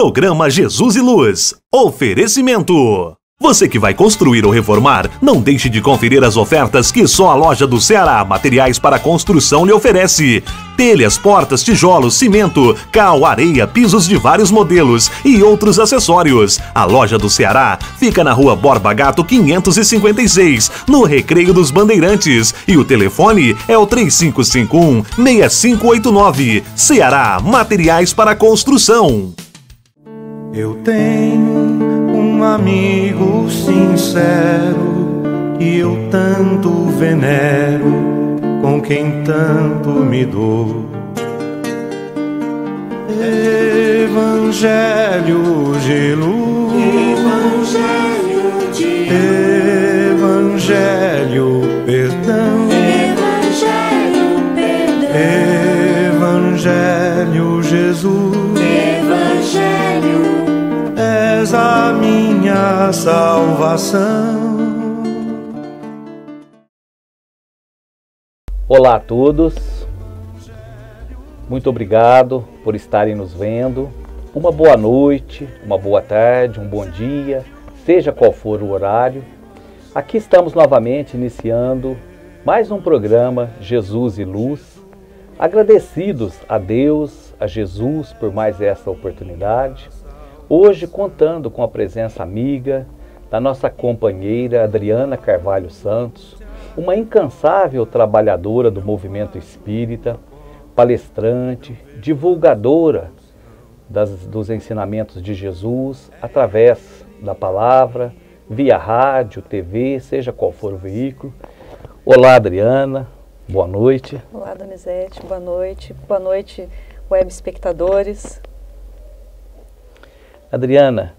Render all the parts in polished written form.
Programa Jesus e Luz. Oferecimento. Você que vai construir ou reformar, não deixe de conferir as ofertas que só a loja do Ceará Materiais para Construção lhe oferece. Telhas, portas, tijolos, cimento, cal, areia, pisos de vários modelos e outros acessórios. A loja do Ceará fica na Rua Borba Gato 556, no Recreio dos Bandeirantes. E o telefone é o 3551-6589. Ceará Materiais para Construção. Eu tenho um amigo sincero que eu tanto venero, com quem tanto me dou. Evangelho de luz, Evangelho de luz, Evangelho perdão, Evangelho perdão, Evangelho Jesus, Evangelho és a minha salvação. Olá a todos, muito obrigado por estarem nos vendo. Uma boa noite, uma boa tarde, um bom dia, seja qual for o horário. Aqui estamos novamente iniciando mais um programa Jesus e Luz. Agradecidos a Deus, a Jesus por mais essa oportunidade. Hoje contando com a presença amiga da nossa companheira Adriana Carvalho Santos, uma incansável trabalhadora do movimento espírita, palestrante, divulgadora dos ensinamentos de Jesus através da palavra, via rádio, TV, seja qual for o veículo. Olá, Adriana, boa noite. Olá, Donizete, boa noite. Boa noite, web espectadores. Adriana,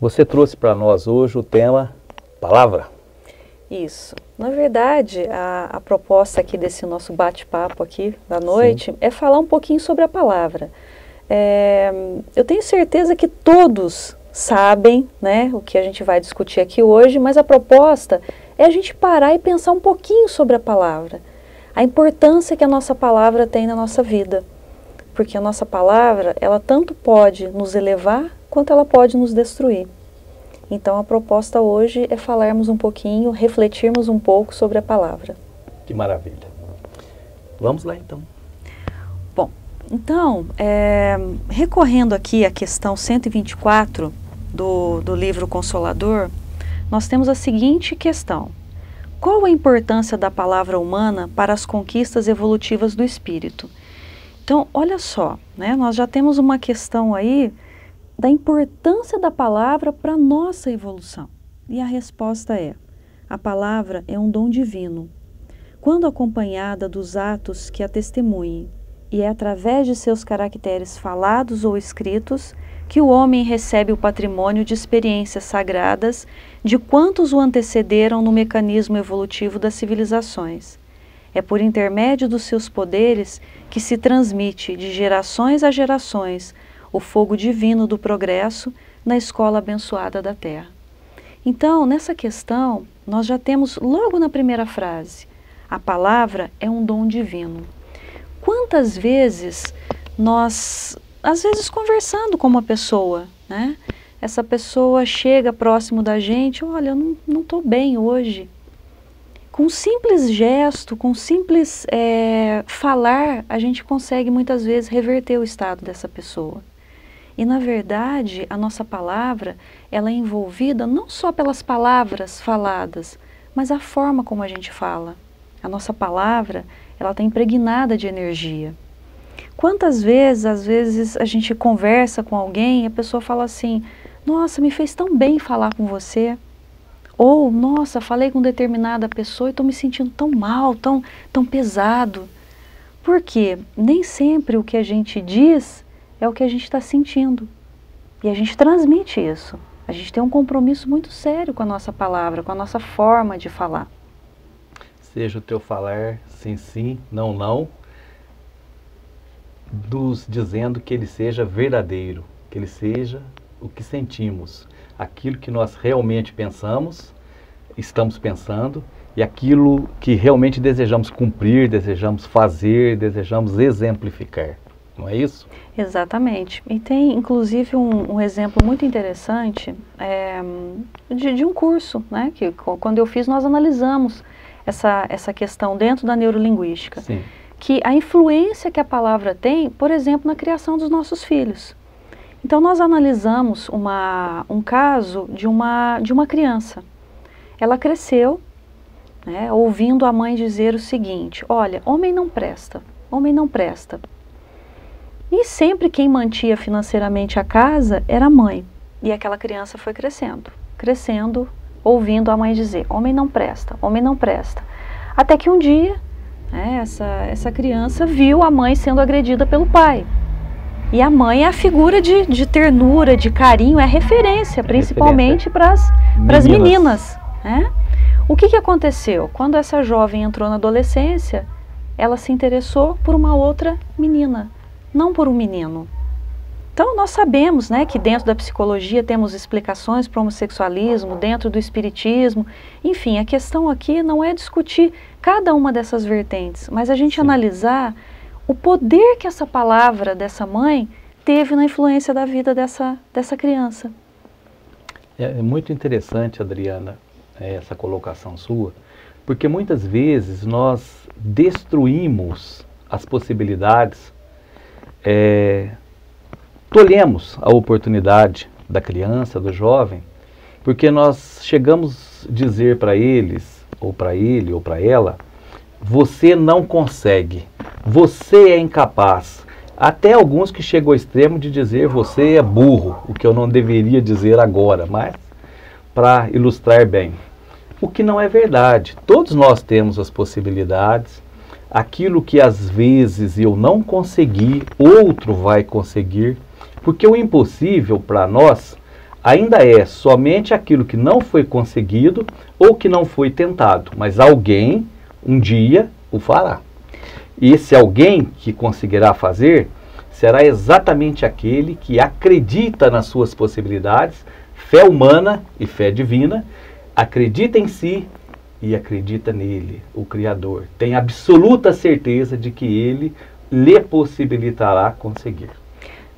você trouxe para nós hoje o tema Palavra. Isso. Na verdade, a proposta aqui desse nosso bate-papo aqui da noite é falar um pouquinho sobre a palavra. Eu tenho certeza que todos sabem, né, o que a gente vai discutir aqui hoje, mas a proposta é a gente parar e pensar um pouquinho sobre a palavra. A importância que a nossa palavra tem na nossa vida. Porque a nossa palavra, ela tanto pode nos elevar, quanto ela pode nos destruir. Então a proposta hoje é falarmos um pouquinho, refletirmos um pouco sobre a palavra. Que maravilha. Vamos lá então. Bom, então, recorrendo aqui à questão 124 do livro Consolador, nós temos a seguinte questão. Qual a importância da palavra humana para as conquistas evolutivas do espírito? Então, olha só, né, nós já temos uma questão aí da importância da palavra para a nossa evolução. E a resposta é: a palavra é um dom divino. Quando acompanhada dos atos que a testemunhem, e é através de seus caracteres falados ou escritos que o homem recebe o patrimônio de experiências sagradas de quantos o antecederam no mecanismo evolutivo das civilizações. É por intermédio dos seus poderes que se transmite de gerações a gerações o fogo divino do progresso na escola abençoada da Terra. Então, nessa questão, nós já temos logo na primeira frase, a palavra é um dom divino. Quantas vezes nós, às vezes conversando com uma pessoa, né? Essa pessoa chega próximo da gente, olha, eu não estou bem hoje. Com um simples gesto, com um simples falar, a gente consegue muitas vezes reverter o estado dessa pessoa. E na verdade, a nossa palavra, ela é envolvida não só pelas palavras faladas, mas a forma como a gente fala. A nossa palavra, ela está impregnada de energia. Quantas vezes, às vezes, a gente conversa com alguém e a pessoa fala assim, nossa, me fez tão bem falar com você. Ou, nossa, falei com determinada pessoa e estou me sentindo tão mal, tão pesado. Por quê? Nem sempre o que a gente diz é o que a gente está sentindo. E a gente transmite isso. A gente tem um compromisso muito sério com a nossa palavra, com a nossa forma de falar. Seja o teu falar sim, sim, não, não, dizendo que ele seja verdadeiro, que ele seja o que sentimos, aquilo que nós realmente pensamos, estamos pensando, e aquilo que realmente desejamos cumprir, desejamos fazer, desejamos exemplificar. não é isso? Exatamente. E tem, inclusive, um exemplo muito interessante de um curso, né? Que quando eu fiz, nós analisamos essa questão dentro da neurolinguística. Sim. Que a influência que a palavra tem, por exemplo, na criação dos nossos filhos. Então, nós analisamos um caso de uma criança. Ela cresceu, né, ouvindo a mãe dizer o seguinte: olha, homem não presta, homem não presta. E sempre quem mantinha financeiramente a casa era a mãe. E aquela criança foi crescendo, ouvindo a mãe dizer: homem não presta, homem não presta. Até que um dia, né, essa criança viu a mãe sendo agredida pelo pai. E a mãe é a figura de ternura, de carinho, é referência, principalmente para as meninas. Né? O que aconteceu? Quando essa jovem entrou na adolescência, ela se interessou por uma outra menina, não por um menino. Então nós sabemos, né, que dentro da psicologia temos explicações para o homossexualismo, dentro do espiritismo, enfim, a questão aqui não é discutir cada uma dessas vertentes, mas a gente analisar o poder que essa palavra dessa mãe teve na influência da vida dessa criança. É muito interessante, Adriana, essa colocação sua, porque muitas vezes nós destruímos as possibilidades, tolhemos a oportunidade da criança, do jovem, porque nós chegamos a dizer para eles, ou para ele, ou para ela: você não consegue, você é incapaz. Até alguns que chegam ao extremo de dizer: você é burro, o que eu não deveria dizer agora, mas para ilustrar bem. O que não é verdade. Todos nós temos as possibilidades. Aquilo que às vezes eu não consegui, outro vai conseguir. Porque o impossível para nós ainda é somente aquilo que não foi conseguido ou que não foi tentado. Mas alguém, um dia, o fará. E esse alguém que conseguirá fazer será exatamente aquele que acredita nas suas possibilidades, fé humana e fé divina, acredita em si e acredita nele, o Criador. Tem absoluta certeza de que ele lhe possibilitará conseguir.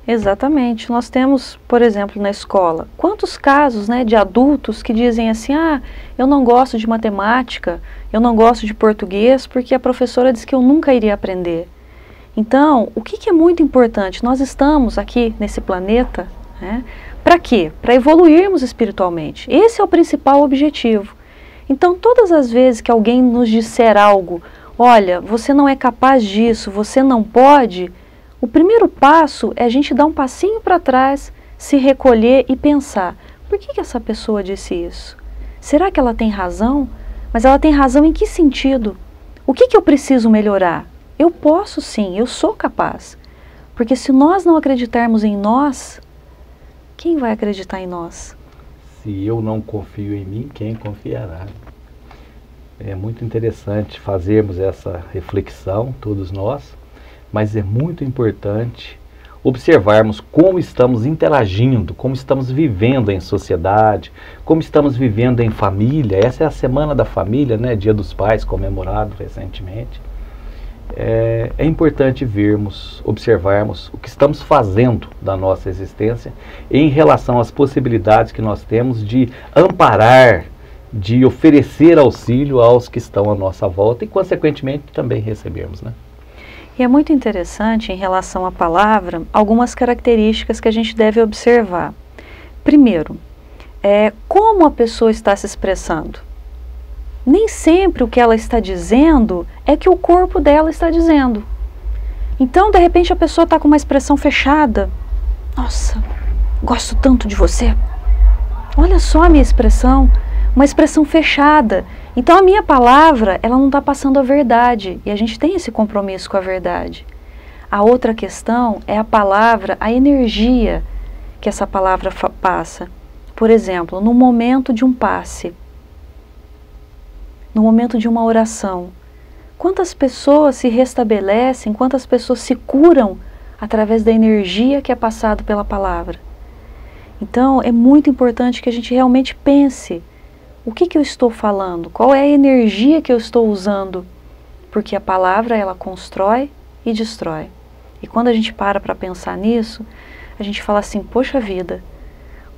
Exatamente. Nós temos, por exemplo, na escola, quantos casos, né, de adultos que dizem assim: ah, eu não gosto de matemática, eu não gosto de português porque a professora disse que eu nunca iria aprender. Então, o que é muito importante? Nós estamos aqui nesse planeta, né, para quê? Para evoluirmos espiritualmente. Esse é o principal objetivo. Então, todas as vezes que alguém nos disser algo: olha, você não é capaz disso, você não pode, o primeiro passo é a gente dar um passinho para trás, se recolher e pensar: por que essa pessoa disse isso? Será que ela tem razão? Mas ela tem razão em que sentido? O que eu preciso melhorar? Eu posso sim, eu sou capaz. Porque se nós não acreditarmos em nós, quem vai acreditar em nós? Se eu não confio em mim, quem confiará? É muito interessante fazermos essa reflexão, todos nós, mas é muito importante observarmos como estamos interagindo, como estamos vivendo em sociedade, como estamos vivendo em família. Essa é a Semana da Família, né? Dia dos Pais, comemorado recentemente. É importante vermos, observarmos o que estamos fazendo da nossa existência em relação às possibilidades que nós temos de amparar, de oferecer auxílio aos que estão à nossa volta e, consequentemente, também recebermos, né? E é muito interessante, em relação à palavra, algumas características que a gente deve observar. Primeiro, como a pessoa está se expressando. Nem sempre o que ela está dizendo é que o corpo dela está dizendo. Então, de repente, a pessoa está com uma expressão fechada. Nossa, gosto tanto de você. Olha só a minha expressão, uma expressão fechada. Então, a minha palavra, ela não está passando a verdade. E a gente tem esse compromisso com a verdade. A outra questão é a palavra, a energia que essa palavra passa. Por exemplo, no momento de um passe, no momento de uma oração, quantas pessoas se restabelecem, quantas pessoas se curam através da energia que é passada pela palavra. Então, é muito importante que a gente realmente pense: o que eu estou falando? Qual é a energia que eu estou usando? Porque a palavra, ela constrói e destrói. E quando a gente para pensar nisso, a gente fala assim, poxa vida,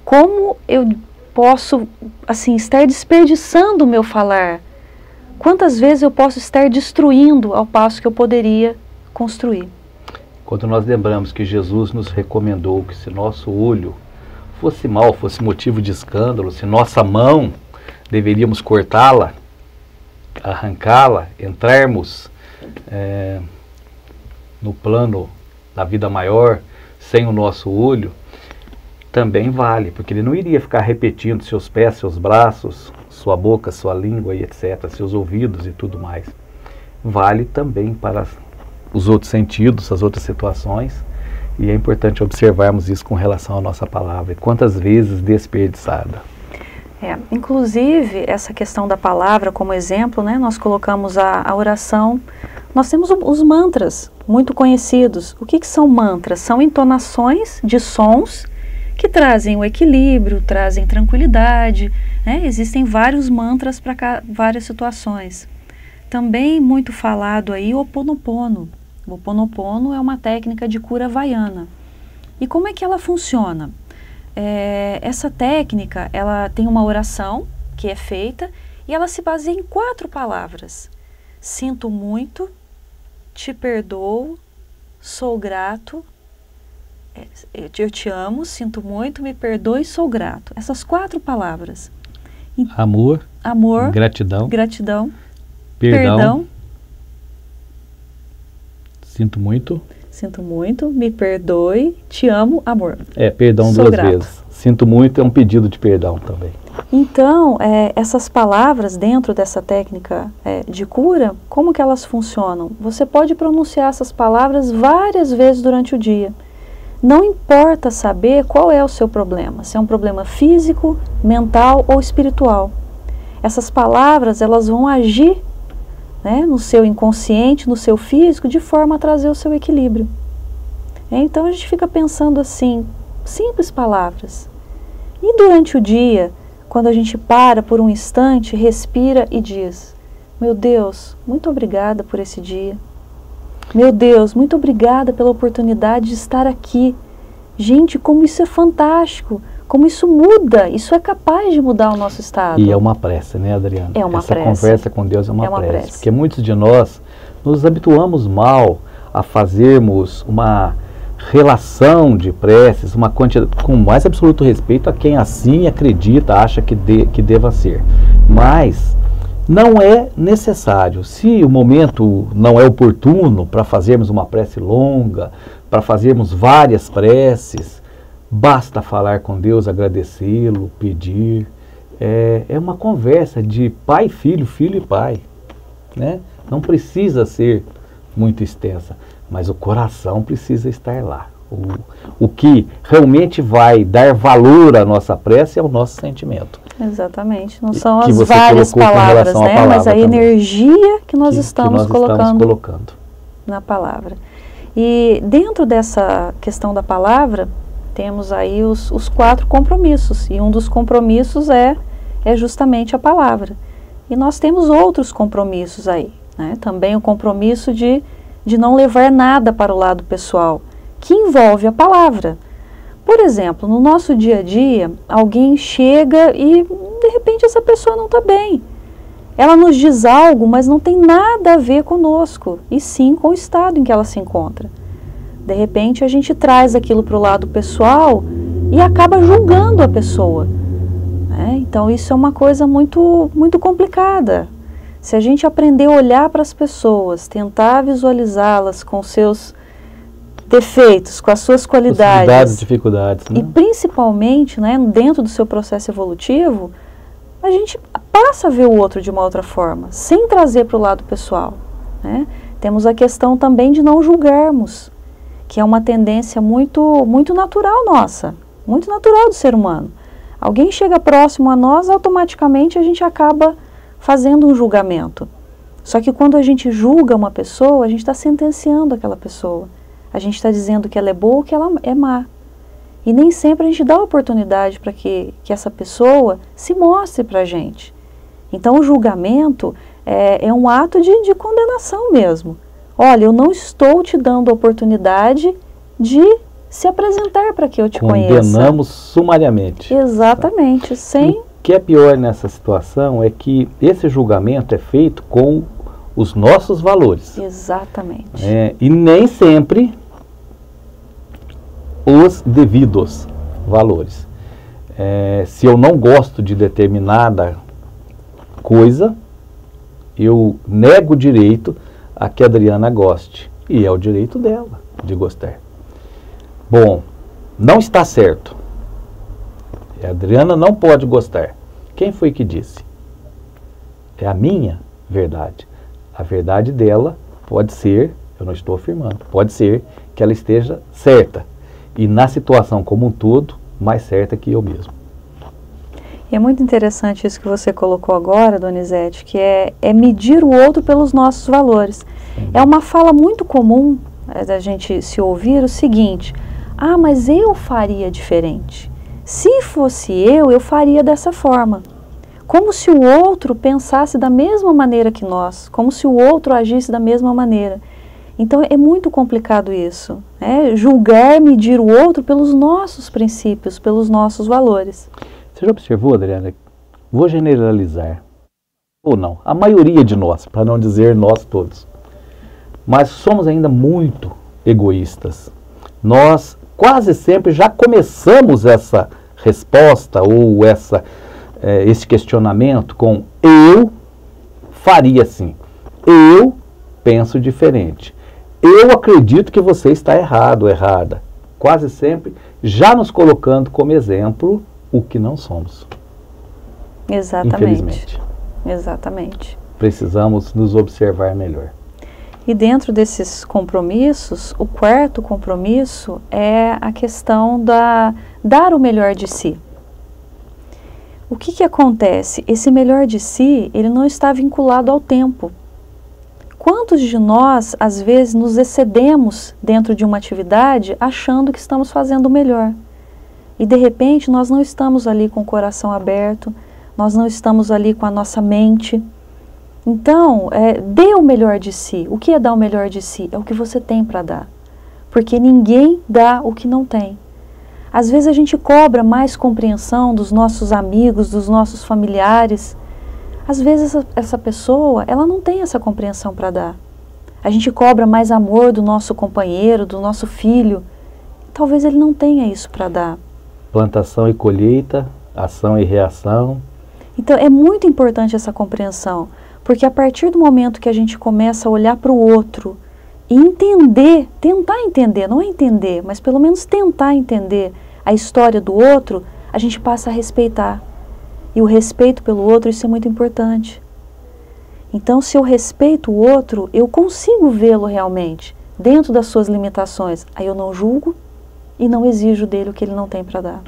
como eu posso assim, estar desperdiçando o meu falar? Quantas vezes eu posso estar destruindo ao passo que eu poderia construir? Quando nós lembramos que Jesus nos recomendou que se nosso olho fosse mau, fosse motivo de escândalo, se nossa mão deveríamos cortá-la, arrancá-la, entrarmos no plano da vida maior sem o nosso olho, também vale, porque ele não iria ficar repetindo seus pés, seus braços, sua boca, sua língua e etc., seus ouvidos e tudo mais. Vale também para os outros sentidos, as outras situações, e é importante observarmos isso com relação à nossa palavra. Quantas vezes desperdiçada. Inclusive, essa questão da palavra como exemplo, né, nós colocamos a oração, nós temos os mantras muito conhecidos. O que são mantras? São entonações de sons que trazem o equilíbrio, trazem tranquilidade, né? Existem vários mantras para várias situações. Também muito falado aí o Ho'oponopono. O Ho'oponopono é uma técnica de cura havaiana. E como é que ela funciona? Essa técnica, ela tem uma oração que é feita e ela se baseia em 4 palavras. Sinto muito, te perdoo, sou grato, eu te amo, sinto muito, me perdoe, sou grato. Essas 4 palavras. Amor, gratidão, perdão, sinto muito, me perdoe, te amo, amor. Perdão sou 2 grato. Vezes. Sinto muito é um pedido de perdão também. Então, essas palavras dentro dessa técnica de cura, como que elas funcionam? Você pode pronunciar essas palavras várias vezes durante o dia. Não importa saber qual é o seu problema, se é um problema físico, mental ou espiritual. Essas palavras, elas vão agir, né, no seu inconsciente, no seu físico, de forma a trazer o seu equilíbrio. Então a gente fica pensando assim, simples palavras. E durante o dia, quando a gente para por um instante, respira e diz, meu Deus, muito obrigada por esse dia. Meu Deus, muito obrigada pela oportunidade de estar aqui. Gente, como isso é fantástico, como isso muda, isso é capaz de mudar o nosso estado. E é uma prece, né, Adriana? É uma prece. Essa conversa com Deus é uma prece. Porque muitos de nós nos habituamos mal a fazermos uma relação de preces, uma quantidade, com mais absoluto respeito a quem assim acredita, acha que deva ser. Mas não é necessário. Se o momento não é oportuno para fazermos uma prece longa, para fazermos várias preces, basta falar com Deus, agradecê-lo, pedir. É uma conversa de pai e filho, filho e pai, né? Não precisa ser muito extensa, mas o coração precisa estar lá. O que realmente vai dar valor à nossa prece é o nosso sentimento. Exatamente, não são as várias palavras, né? Mas a energia que nós estamos colocando na palavra. E dentro dessa questão da palavra, temos aí os 4 compromissos, e um dos compromissos é justamente a palavra. E nós temos outros compromissos aí, né? Também o compromisso de não levar nada para o lado pessoal, que envolve a palavra. Por exemplo, no nosso dia a dia, alguém chega e, de repente, essa pessoa não está bem. Ela nos diz algo, mas não tem nada a ver conosco, e sim com o estado em que ela se encontra. De repente, a gente traz aquilo para o lado pessoal e acaba julgando a pessoa, né? Então, isso é uma coisa muito, muito complicada. Se a gente aprender a olhar para as pessoas, tentar visualizá-las com seus defeitos, com as suas qualidades, dificuldades, né? E principalmente, né, dentro do seu processo evolutivo, a gente passa a ver o outro de uma outra forma, sem trazer para o lado pessoal, né? Temos a questão também de não julgarmos, que é uma tendência muito, muito natural nossa, muito natural do ser humano. Alguém chega próximo a nós, automaticamente a gente acaba fazendo um julgamento. Só que quando a gente julga uma pessoa, a gente está sentenciando aquela pessoa. A gente está dizendo que ela é boa ou que ela é má. E nem sempre a gente dá oportunidade para que essa pessoa se mostre para a gente. Então o julgamento é um ato de condenação mesmo. olha, eu não estou te dando a oportunidade de se apresentar para que eu te conheça. Condenamos sumariamente. Exatamente, sem... O que é pior nessa situação é que esse julgamento é feito com os nossos valores. Exatamente. E nem sempre os devidos valores. Se eu não gosto de determinada coisa, eu nego o direito a que a Adriana goste. E é o direito dela de gostar. Bom, não está certo. A Adriana não pode gostar. Quem foi que disse? É a minha verdade. A verdade dela pode ser, eu não estou afirmando, pode ser que ela esteja certa. E na situação como um todo, mais certa que eu mesmo. E é muito interessante isso que você colocou agora, Donizete, que é medir o outro pelos nossos valores. Sim. É uma fala muito comum da gente se ouvir o seguinte: ah, mas eu faria diferente. Se fosse eu faria dessa forma. Como se o outro pensasse da mesma maneira que nós, como se o outro agisse da mesma maneira. Então é muito complicado isso, né? Julgar, medir o outro pelos nossos princípios, pelos nossos valores. Você já observou, Adriana? Vou generalizar, ou não, a maioria de nós, para não dizer nós todos, mas somos ainda muito egoístas. Nós quase sempre já começamos essa resposta ou esse questionamento com eu faria assim, eu penso diferente, eu acredito que você está errado ou errada, quase sempre já nos colocando como exemplo o que não somos. Exatamente. Infelizmente. Exatamente. Precisamos nos observar melhor. E dentro desses compromissos, o quarto compromisso é a questão da dar o melhor de si. O que acontece? Esse melhor de si, ele não está vinculado ao tempo. Quantos de nós, às vezes, nos excedemos dentro de uma atividade achando que estamos fazendo o melhor? E, de repente, nós não estamos ali com o coração aberto, nós não estamos ali com a nossa mente. Então, dê o melhor de si. O que é dar o melhor de si? É o que você tem para dar. Porque ninguém dá o que não tem. Às vezes a gente cobra mais compreensão dos nossos amigos, dos nossos familiares. Às vezes essa pessoa, ela não tem essa compreensão para dar. A gente cobra mais amor do nosso companheiro, do nosso filho. Talvez ele não tenha isso para dar. Plantação e colheita, ação e reação. Então é muito importante essa compreensão. Porque a partir do momento que a gente começa a olhar para o outro e entender, tentar entender, não é entender, mas pelo menos tentar entender a história do outro, a gente passa a respeitar. E o respeito pelo outro, isso é muito importante. Então, se eu respeito o outro, eu consigo vê-lo realmente, dentro das suas limitações. Aí eu não julgo e não exijo dele o que ele não tem para dar.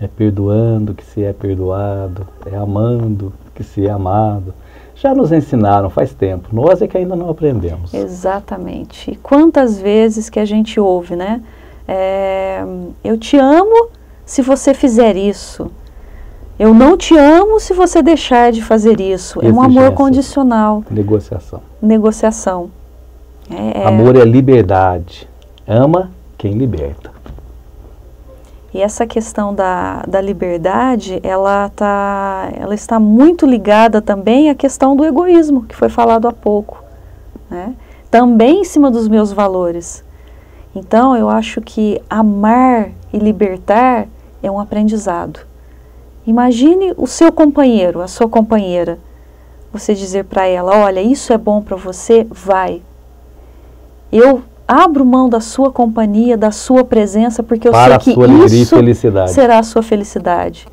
É perdoando que se é perdoado, é amando que se é amado. Já nos ensinaram faz tempo, nós é que ainda não aprendemos. Exatamente. E quantas vezes que a gente ouve, né? Eu te amo se você fizer isso. Eu não te amo se você deixar de fazer isso. É um amor condicional. Negociação. Negociação. Amor é liberdade. Ama quem liberta. E essa questão da liberdade, ela está muito ligada também à questão do egoísmo, que foi falado há pouco, né? Também em cima dos meus valores. Então, eu acho que amar e libertar é um aprendizado. Imagine o seu companheiro, a sua companheira, você dizer para ela, olha, isso é bom para você, vai. Eu abro mão da sua companhia, da sua presença, porque eu sei que isso será a sua felicidade.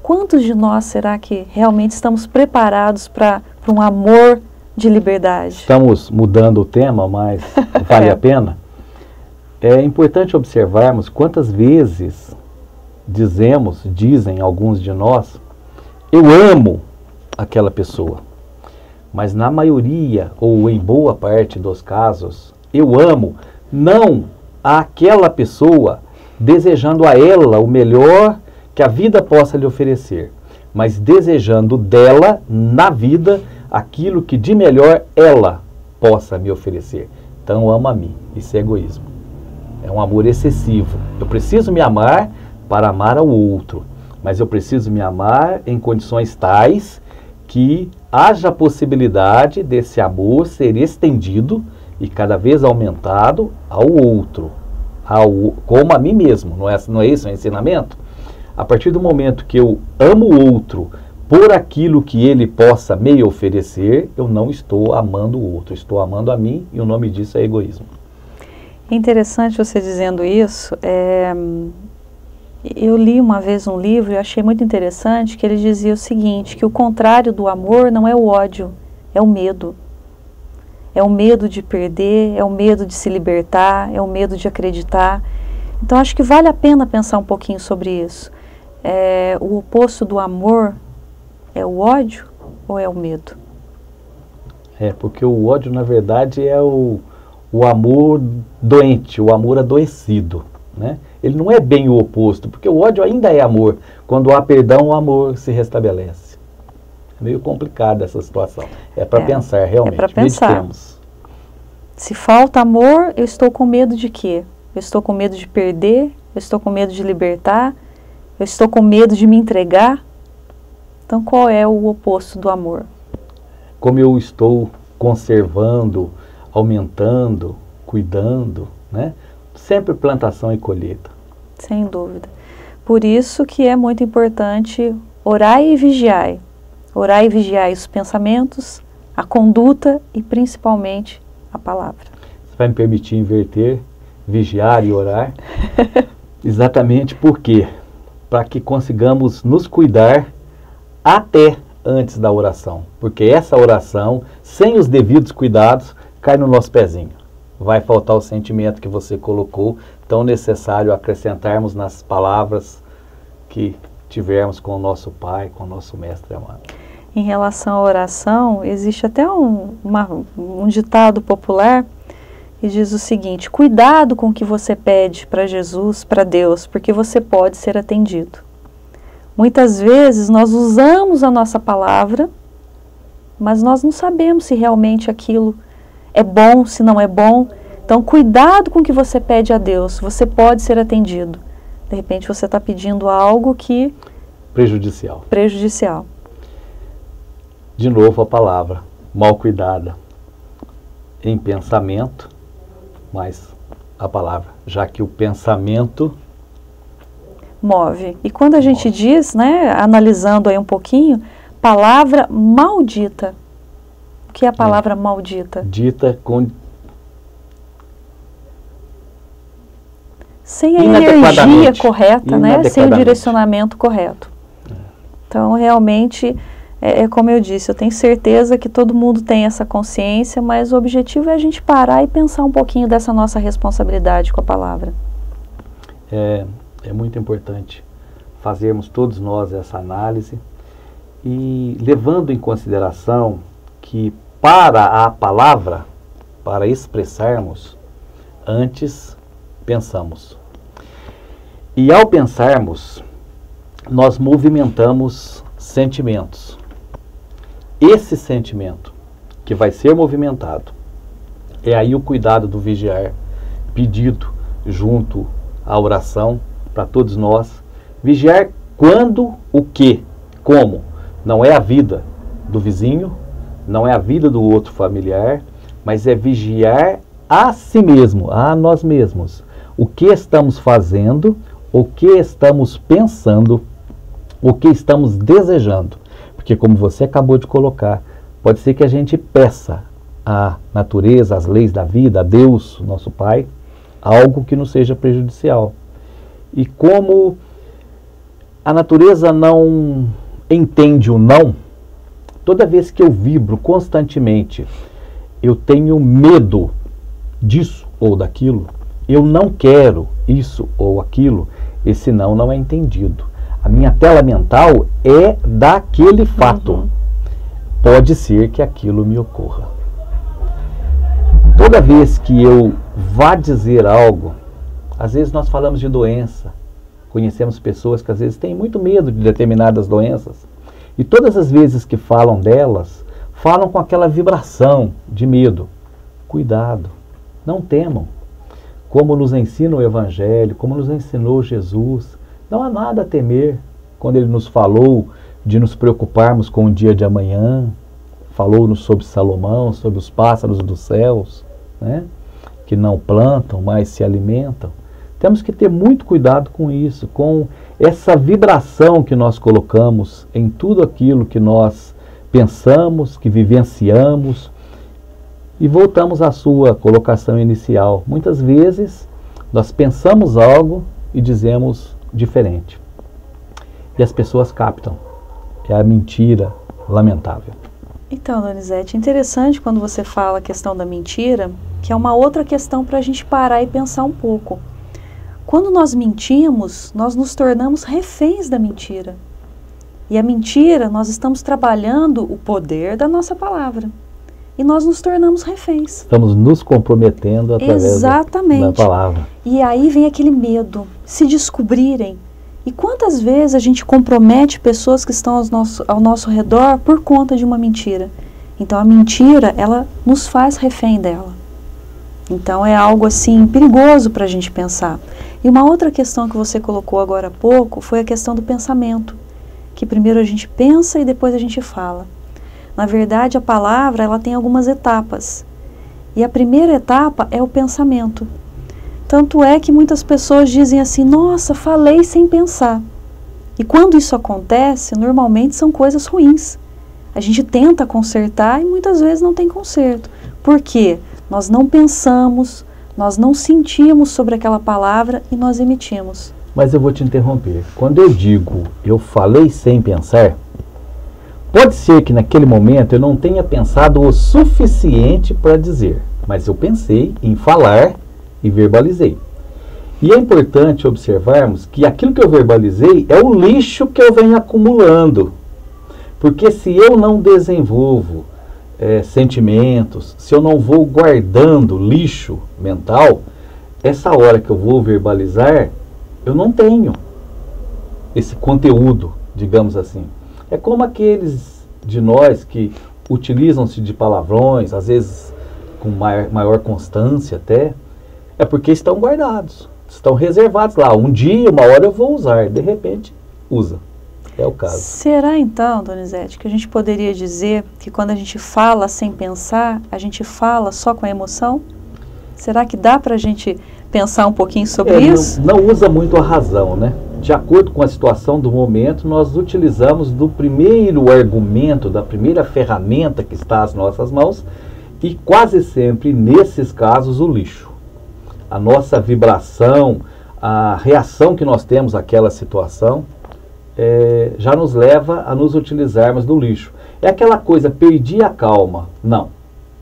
Quantos de nós será que realmente estamos preparados para um amor de liberdade? Estamos mudando o tema, mas vale a pena. É importante observarmos quantas vezes dizem alguns de nós, eu amo aquela pessoa. Mas na maioria, ou em boa parte dos casos, eu amo não aquela pessoa desejando a ela o melhor que a vida possa lhe oferecer, mas desejando dela, na vida, aquilo que de melhor ela possa me oferecer. Então eu amo a mim. Isso é egoísmo. É um amor excessivo. Eu preciso me amar para amar ao outro, mas eu preciso me amar em condições tais que haja a possibilidade desse amor ser estendido e cada vez aumentado ao outro, como a mim mesmo. Não é isso o ensinamento? A partir do momento que eu amo o outro por aquilo que ele possa me oferecer, eu não estou amando o outro, estou amando a mim, e o nome disso é egoísmo. É interessante você dizendo isso. Eu li uma vez um livro e achei muito interessante que ele dizia o seguinte, que o contrário do amor não é o ódio, é o medo. É o medo de perder, é o medo de se libertar, é o medo de acreditar. Então acho que vale a pena pensar um pouquinho sobre isso. O oposto do amor é o ódio ou é o medo? Porque o ódio, na verdade, é o amor doente, o amor adoecido, né? Ele não é bem o oposto, porque o ódio ainda é amor. Quando há perdão, o amor se restabelece. É meio complicada essa situação. É para pensar, realmente. É para pensar. Meditemos. Se falta amor, eu estou com medo de quê? Eu estou com medo de perder? Eu estou com medo de libertar? Eu estou com medo de me entregar? Então, qual é o oposto do amor? Como eu estou conservando, aumentando, cuidando, né? Sempre plantação e colheita. Sem dúvida. Por isso que é muito importante orar e vigiar. Orar e vigiar os pensamentos, a conduta e principalmente a palavra. Você vai me permitir inverter, vigiar e orar? Exatamente por quê? Para que consigamos nos cuidar até antes da oração. Porque essa oração, sem os devidos cuidados, cai no nosso pezinho. Vai faltar o sentimento que você colocou, tão necessário acrescentarmos nas palavras que tivermos com o nosso Pai, com o nosso Mestre amado. Em relação à oração, existe até um ditado popular que diz o seguinte: cuidado com o que você pede para Jesus, para Deus, porque você pode ser atendido. Muitas vezes nós usamos a nossa palavra, mas nós não sabemos se realmente aquilo é bom, se não é bom. Então, cuidado com o que você pede a Deus, você pode ser atendido. De repente você está pedindo algo que... Prejudicial. De novo a palavra, mal cuidada em pensamento, mas a palavra, já que o pensamento... move. E quando a gente diz, né, analisando aí um pouquinho, palavra maldita. O que é a palavra maldita? Dita com... sem a energia correta, né? Sem o direcionamento correto. Então, realmente, como eu disse, eu tenho certeza que todo mundo tem essa consciência, mas o objetivo é a gente parar e pensar um pouquinho dessa nossa responsabilidade com a palavra. É muito importante fazermos todos nós essa análise e levando em consideração que para a palavra, para expressarmos, antes pensamos. E ao pensarmos, nós movimentamos sentimentos. Esse sentimento que vai ser movimentado, é aí o cuidado do vigiar, pedido junto à oração para todos nós. Vigiar quando, o que, como. Não é a vida do vizinho, não é a vida do outro familiar, mas é vigiar a si mesmo, a nós mesmos. O que estamos fazendo, o que estamos pensando, o que estamos desejando. Porque como você acabou de colocar, pode ser que a gente peça à natureza, às leis da vida, a Deus, nosso Pai, algo que nos seja prejudicial. E como a natureza não entende o não, toda vez que eu vibro constantemente, eu tenho medo disso ou daquilo, eu não quero isso ou aquilo, esse não é entendido. A minha tela mental é daquele fato. Pode ser que aquilo me ocorra. Toda vez que eu vá dizer algo, às vezes nós falamos de doença, conhecemos pessoas que às vezes têm muito medo de determinadas doenças, e todas as vezes que falam delas, falam com aquela vibração de medo. Cuidado, não temam. Como nos ensina o Evangelho, como nos ensinou Jesus, não há nada a temer. Quando Ele nos falou de nos preocuparmos com o dia de amanhã, falou-nos sobre Salomão, sobre os pássaros dos céus, né? Que não plantam, mas se alimentam. Temos que ter muito cuidado com isso, com essa vibração que nós colocamos em tudo aquilo que nós pensamos, que vivenciamos. E voltamos à sua colocação inicial. Muitas vezes nós pensamos algo e dizemos diferente. E as pessoas captam. É a mentira lamentável. Então, Donizete, interessante quando você fala a questão da mentira, que é uma outra questão para a gente parar e pensar um pouco. Quando nós mentimos, nós nos tornamos reféns da mentira. E a mentira, nós estamos trabalhando o poder da nossa palavra. E nós nos tornamos reféns. Estamos nos comprometendo através da palavra. E aí vem aquele medo, se descobrirem. E quantas vezes a gente compromete pessoas que estão ao nosso redor por conta de uma mentira? Então a mentira, ela nos faz refém dela. Então é algo assim perigoso para a gente pensar. E uma outra questão que você colocou agora há pouco foi a questão do pensamento. Que primeiro a gente pensa e depois a gente fala. Na verdade, a palavra ela tem algumas etapas. E a primeira etapa é o pensamento. Tanto é que muitas pessoas dizem assim, nossa, falei sem pensar. E quando isso acontece, normalmente são coisas ruins. A gente tenta consertar e muitas vezes não tem conserto. Por quê? Nós não pensamos, nós não sentimos sobre aquela palavra e nós emitimos. Mas eu vou te interromper. Quando eu digo, eu falei sem pensar, pode ser que naquele momento eu não tenha pensado o suficiente para dizer, mas eu pensei em falar e verbalizei. E é importante observarmos que aquilo que eu verbalizei é o lixo que eu venho acumulando. Porque se eu não desenvolvo sentimentos, se eu não vou guardando lixo mental, essa hora que eu vou verbalizar, eu não tenho esse conteúdo, digamos assim. É como aqueles de nós que utilizam-se de palavrões, às vezes com maior constância até, é porque estão guardados, estão reservados lá. Um dia, uma hora eu vou usar, de repente usa. É o caso. Será então, Donizete, que a gente poderia dizer que quando a gente fala sem pensar, a gente fala só com a emoção? Será que dá para a gente pensar um pouquinho sobre isso? Não usa muito a razão, né? De acordo com a situação do momento, nós utilizamos do primeiro argumento, da primeira ferramenta que está às nossas mãos, e quase sempre, nesses casos, o lixo. A nossa vibração, a reação que nós temos àquela situação, já nos leva a nos utilizarmos do lixo. É aquela coisa, perdi a calma. Não,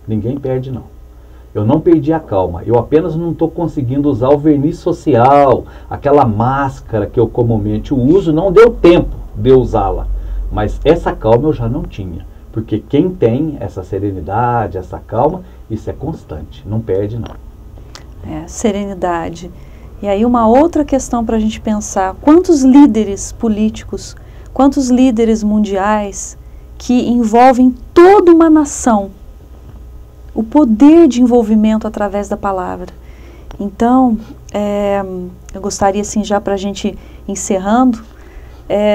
ninguém perde não. Eu não perdi a calma, eu apenas não estou conseguindo usar o verniz social, aquela máscara que eu comumente uso, não deu tempo de usá-la. Mas essa calma eu já não tinha, porque quem tem essa serenidade, essa calma, isso é constante, não perde não. Serenidade. E aí uma outra questão para a gente pensar, quantos líderes políticos, quantos líderes mundiais que envolvem toda uma nação, o poder de envolvimento através da palavra. Então, eu gostaria assim, já para a gente encerrando,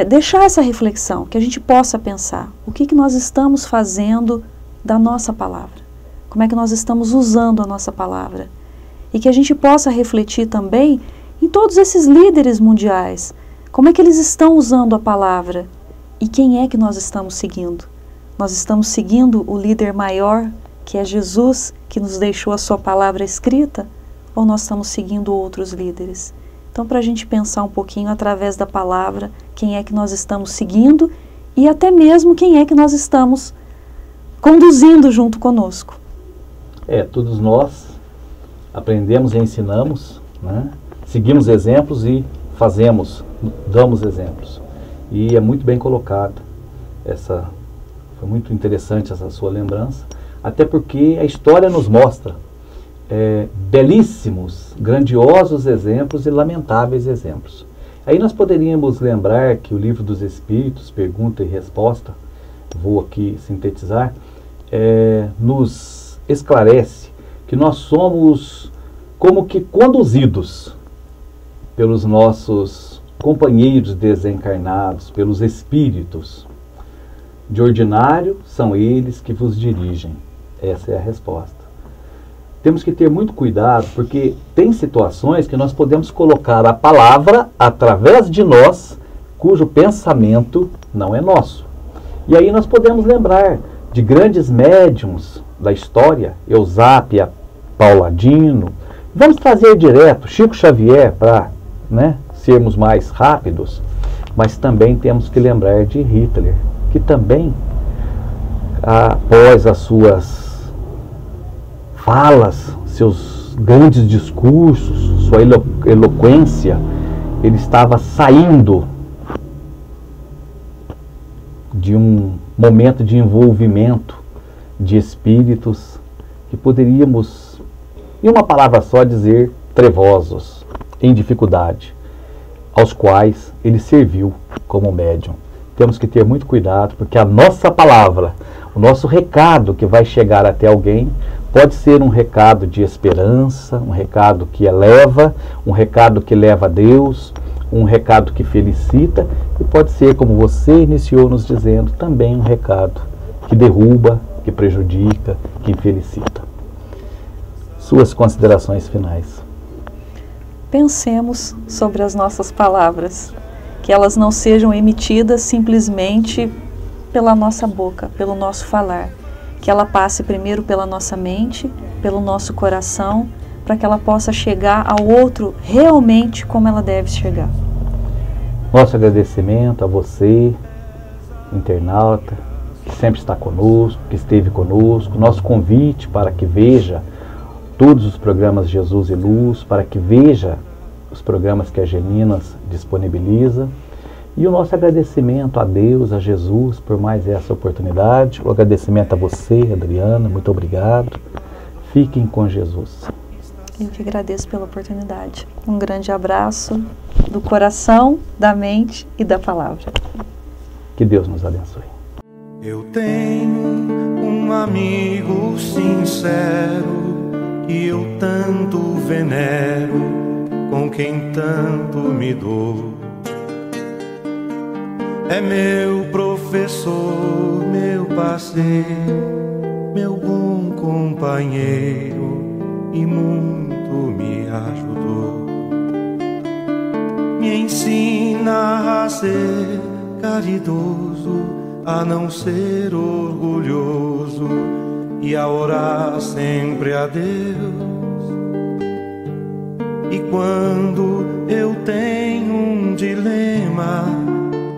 deixar essa reflexão, que a gente possa pensar, o que nós estamos fazendo da nossa palavra? Como é que nós estamos usando a nossa palavra? E que a gente possa refletir também em todos esses líderes mundiais. Como é que eles estão usando a palavra? E quem é que nós estamos seguindo? Nós estamos seguindo o líder maior, que é Jesus, que nos deixou a sua palavra escrita? Ou nós estamos seguindo outros líderes? Então, para a gente pensar um pouquinho através da palavra, quem é que nós estamos seguindo e até mesmo quem é que nós estamos conduzindo junto conosco. Todos nós aprendemos e ensinamos, né? Seguimos exemplos e damos exemplos. E é muito bem colocado. Foi muito interessante essa sua lembrança, até porque a história nos mostra belíssimos, grandiosos exemplos e lamentáveis exemplos. Aí nós poderíamos lembrar que o Livro dos Espíritos, Pergunta e Resposta, vou aqui sintetizar, nos esclarece que nós somos como que conduzidos pelos nossos companheiros desencarnados, pelos espíritos. De ordinário, são eles que vos dirigem. Essa é a resposta. Temos que ter muito cuidado, porque tem situações que nós podemos colocar a palavra através de nós, cujo pensamento não é nosso. E aí nós podemos lembrar de grandes médiums da história, Eusápia, Pauladino. Vamos trazer direto Chico Xavier para, sermos mais rápidos, mas também temos que lembrar de Hitler, que também, após as suas falas, seus grandes discursos, sua eloquência, ele estava saindo de um momento de envolvimento de espíritos que poderíamos, em uma palavra só, dizer trevosos, em dificuldade, aos quais ele serviu como médium. Temos que ter muito cuidado, porque a nossa palavra, o nosso recado que vai chegar até alguém, pode ser um recado de esperança, um recado que eleva, um recado que leva a Deus, um recado que felicita, e pode ser, como você iniciou nos dizendo, também um recado que derruba, que prejudica, que infelicita. Suas considerações finais. Pensemos sobre as nossas palavras, que elas não sejam emitidas simplesmente pela nossa boca, pelo nosso falar, que ela passe primeiro pela nossa mente, pelo nosso coração, para que ela possa chegar ao outro realmente como ela deve chegar. Nosso agradecimento a você, internauta, que sempre está conosco, que esteve conosco. Nosso convite para que veja todos os programas Jesus e Luz, para que veja os programas que a Geminas disponibiliza. E o nosso agradecimento a Deus, a Jesus, por mais essa oportunidade. O agradecimento a você, Adriana, muito obrigado. Fiquem com Jesus. Eu que agradeço pela oportunidade. Um grande abraço do coração, da mente e da palavra. Que Deus nos abençoe. Eu tenho um amigo sincero que eu tanto venero, com quem tanto me dou. É meu professor, meu parceiro, meu bom companheiro e muito me ajudou. Me ensina a ser caridoso, a não ser orgulhoso e a orar sempre a Deus. E quando eu tenho um dilema...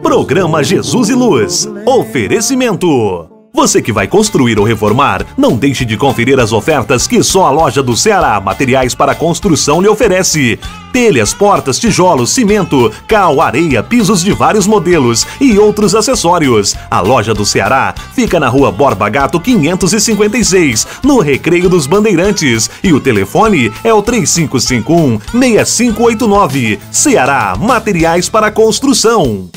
Programa Jesus e Luz. Oferecimento. Você que vai construir ou reformar, não deixe de conferir as ofertas que só a Loja do Ceará Materiais para Construção lhe oferece. Telhas, portas, tijolos, cimento, cal, areia, pisos de vários modelos e outros acessórios. A Loja do Ceará fica na Rua Borba Gato 556, no Recreio dos Bandeirantes. E o telefone é o 3551-6589. Ceará Materiais para Construção.